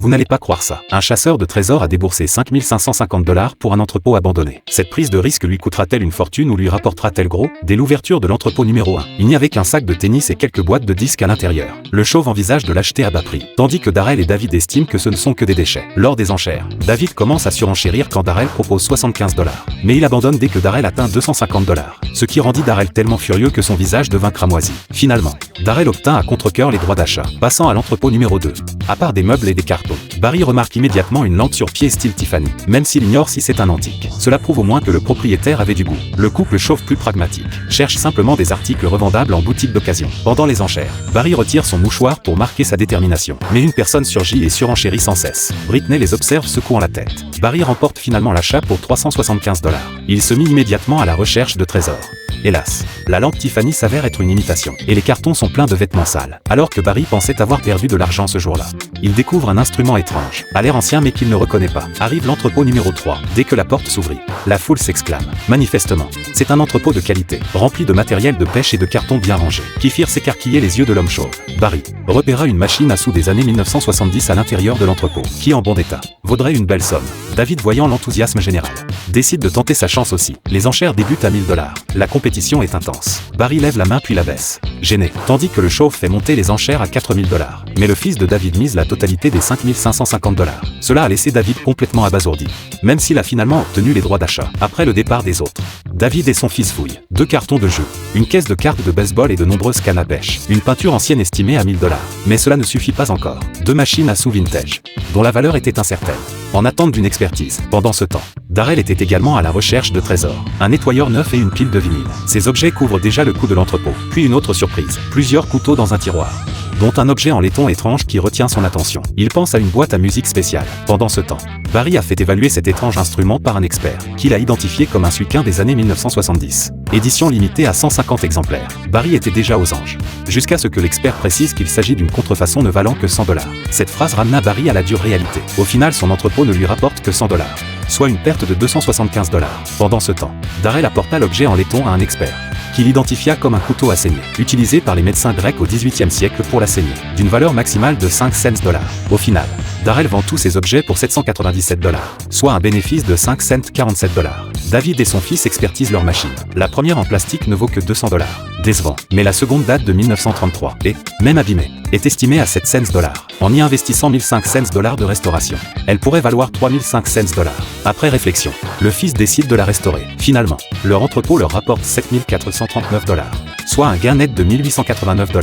Vous n'allez pas croire ça. Un chasseur de trésors a déboursé 5 550 $ pour un entrepôt abandonné. Cette prise de risque lui coûtera-t-elle une fortune ou lui rapportera-t-elle gros? Dès l'ouverture de l'entrepôt numéro 1, il n'y avait qu'un sac de tennis et quelques boîtes de disques à l'intérieur. Le chauve envisage de l'acheter à bas prix, tandis que Darrell et David estiment que ce ne sont que des déchets. Lors des enchères, David commence à surenchérir quand Darrell propose 75 $. Mais il abandonne dès que Darrell atteint 250 $, ce qui rendit Darrell tellement furieux que son visage devint cramoisi. Finalement, Darrell obtint à contre-cœur les droits d'achat, passant à l'entrepôt numéro 2. À part des meubles et des cartons, Barry remarque immédiatement une lampe sur pied style Tiffany, même s'il ignore si c'est un antique. Cela prouve au moins que le propriétaire avait du goût. Le couple chauve plus pragmatique cherche simplement des articles revendables en boutique d'occasion. Pendant les enchères, Barry retire son mouchoir pour marquer sa détermination. Mais une personne surgit et surenchérit sans cesse. Britney les observe secouant la tête. Barry remporte finalement l'achat pour 375 $. Il se mit immédiatement à la recherche de trésors. Hélas, la lampe Tiffany s'avère être une imitation, et les cartons sont pleins de vêtements sales, alors que Barry pensait avoir perdu de l'argent ce jour-là. Il découvre un instrument étrange, à l'air ancien mais qu'il ne reconnaît pas. Arrive l'entrepôt numéro 3, dès que la porte s'ouvrit. La foule s'exclame. Manifestement, c'est un entrepôt de qualité, rempli de matériel de pêche et de cartons bien rangés, qui firent s'écarquiller les yeux de l'homme chauve. Barry repéra une machine à sous des années 1970 à l'intérieur de l'entrepôt, qui en bon état vaudrait une belle somme. David, voyant l'enthousiasme général, décide de tenter sa chance aussi. Les enchères débutent à 1000 $. La compétition est intense. Barry lève la main puis la baisse, gêné, tandis que le chauve fait monter les enchères à 4000 $. Mais le fils de David mise la totalité des 5 550 $. Cela a laissé David complètement abasourdi, même s'il a finalement obtenu les droits d'achat. Après le départ des autres, David et son fils fouillent 2 cartons de jeux, une caisse de cartes de baseball et de nombreuses cannes à pêche, une peinture ancienne estimée à 1000 $. Mais cela ne suffit pas encore. 2 machines à sous vintage, dont la valeur était incertaine, en attente d'une expertise. Pendant ce temps, Darrell était également à la recherche de trésors, un nettoyeur neuf et une pile de vinyle. Ces objets couvrent déjà le coût de l'entrepôt. Puis une autre surprise, plusieurs couteaux dans un tiroir, dont un objet en laiton étrange qui retient son attention. Il pense à une boîte à musique spéciale. Pendant ce temps, Barry a fait évaluer cet étrange instrument par un expert, qu'il a identifié comme un Suicain des années 1970. Édition limitée à 150 exemplaires. Barry était déjà aux anges, jusqu'à ce que l'expert précise qu'il s'agit d'une contrefaçon ne valant que 100 $. Cette phrase ramena Barry à la dure réalité. Au final, son entrepôt ne lui rapporte que 100 $, soit une perte de 275 $. Pendant ce temps, Darrell apporta l'objet en laiton à un expert, qu'il identifia comme un couteau à saigner, utilisé par les médecins grecs au XVIIIe siècle pour la saignée, d'une valeur maximale de 5 cents $. Au final, Darrell vend tous ces objets pour 797 $, soit un bénéfice de 5 cents 47 $. David et son fils expertisent leur machine. La première en plastique ne vaut que 200 $. Décevant. Mais la seconde date de 1933 et, même abîmée, est estimée à 7 cents $. En y investissant 1005 cents $ de restauration, elle pourrait valoir 3005 cents $. Après réflexion, le fils décide de la restaurer. Finalement, leur entrepôt leur rapporte 7439 $, soit un gain net de 1889 $.